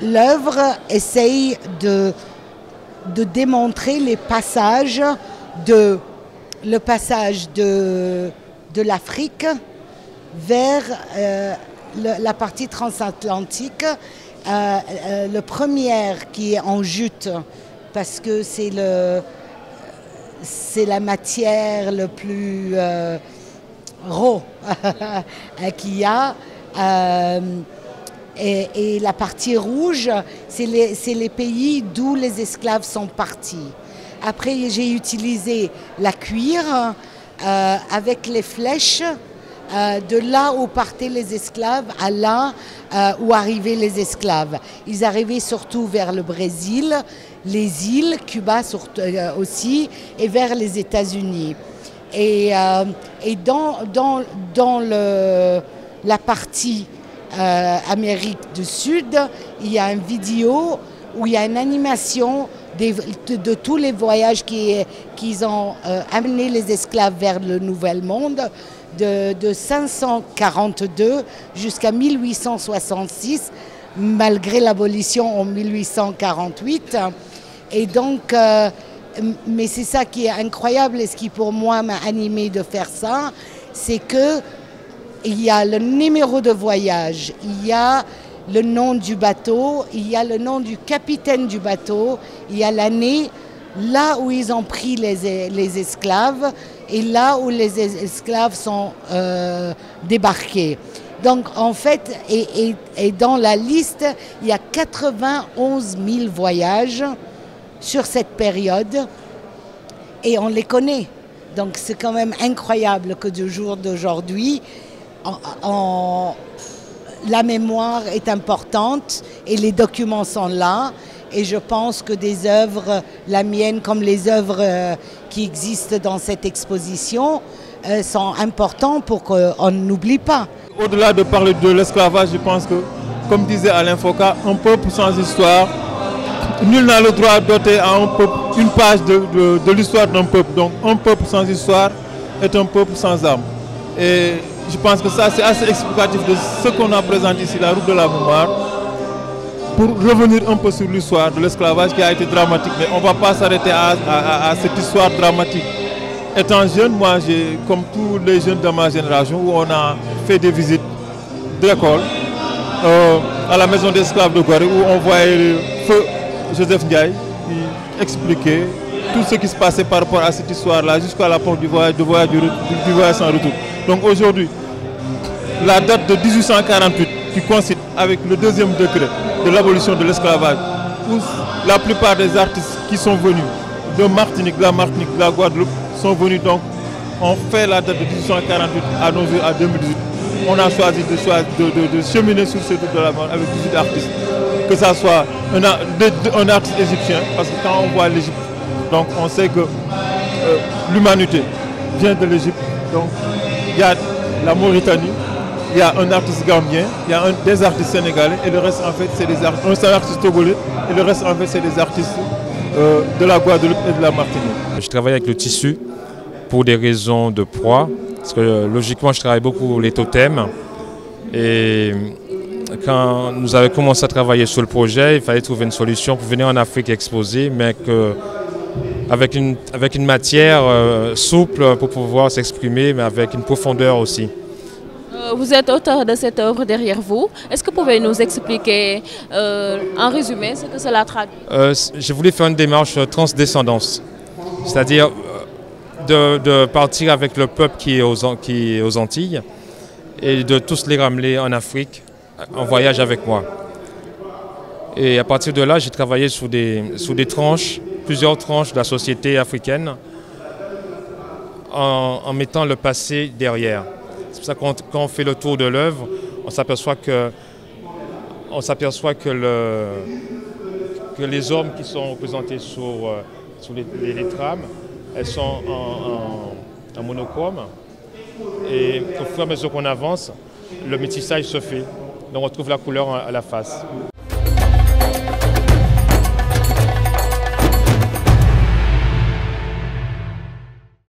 l'œuvre essaye de démontrer les passages de l'Afrique vers la partie transatlantique. Le premier qui est en jute, parce que c'est la matière le plus raw qu'il y a. Et la partie rouge, c'est les pays d'où les esclaves sont partis. Après, j'ai utilisé la cuir avec les flèches de là où partaient les esclaves à là où arrivaient les esclaves. Ils arrivaient surtout vers le Brésil, les îles, Cuba aussi, et vers les États-Unis. Et dans la partie Amérique du Sud, il y a une vidéo où il y a une animation de tous les voyages qu'ils ont amené les esclaves vers le Nouvel Monde, de 542 jusqu'à 1866, malgré l'abolition en 1848. Et donc, mais c'est ça qui est incroyable et ce qui pour moi m'a animé de faire ça, c'est que il y a le numéro de voyage, il y a le nom du bateau, il y a le nom du capitaine du bateau, il y a l'année, là où ils ont pris les esclaves et là où les esclaves sont débarqués. Donc en fait, et dans la liste, il y a 91 000 voyages sur cette période et on les connaît. Donc c'est quand même incroyable que du jour d'aujourd'hui, la mémoire est importante et les documents sont là. Et je pense que des œuvres, la mienne comme les œuvres qui existent dans cette exposition, sont importantes pour qu'on n'oublie pas. Au-delà de parler de l'esclavage, je pense que, comme disait Alain Foucault, un peuple sans histoire, nul n'a le droit d'ôter à un peuple une page de l'histoire d'un peuple. Donc un peuple sans histoire est un peuple sans âme. Et je pense que ça c'est assez explicatif de ce qu'on a présenté ici, la route de la mémoire, pour revenir un peu sur l'histoire de l'esclavage qui a été dramatique. Mais on ne va pas s'arrêter à cette histoire dramatique. Étant jeune, moi, comme tous les jeunes de ma génération, où on a fait des visites d'école à la maison d'esclaves de Gorée, où on voyait le feu Joseph Ndiaye qui expliquait tout ce qui se passait par rapport à cette histoire-là, jusqu'à la porte du voyage sans retour. Donc aujourd'hui, la date de 1848 qui coïncide avec le deuxième décret de l'abolition de l'esclavage, où la plupart des artistes qui sont venus de Martinique, de la Guadeloupe, sont venus. Donc on fait la date de 1848 à nos jours, à 2018. On a choisi de cheminer sur cette route de la mort avec 18 artistes. Que ce soit un artiste égyptien, parce que quand on voit l'Égypte, donc on sait que l'humanité vient de l'Égypte. Donc il y a la Mauritanie, il y a un artiste gambien, il y a des artistes sénégalais et le reste en fait c'est des artistes togolais et le reste en fait c'est des artistes de la Guadeloupe et de la Martinique. Je travaille avec le tissu pour des raisons de poids, parce que logiquement je travaille beaucoup les totems et quand nous avons commencé à travailler sur le projet, il fallait trouver une solution pour venir en Afrique exposer, mais avec une matière souple pour pouvoir s'exprimer, mais avec une profondeur aussi. Vous êtes auteur de cette œuvre derrière vous. Est-ce que vous pouvez nous expliquer en résumé ce que cela traduit? J'ai voulu faire une démarche transdescendance, c'est-à-dire de partir avec le peuple qui est aux Antilles et de tous les ramener en Afrique en voyage avec moi. Et à partir de là, j'ai travaillé sous des tranches, plusieurs tranches de la société africaine en mettant le passé derrière. C'est pour ça que quand on fait le tour de l'œuvre, on s'aperçoit que les hommes qui sont représentés sur les trames, elles sont en monochrome. Et au fur et à mesure qu'on avance, le métissage se fait. Donc on retrouve la couleur à la face.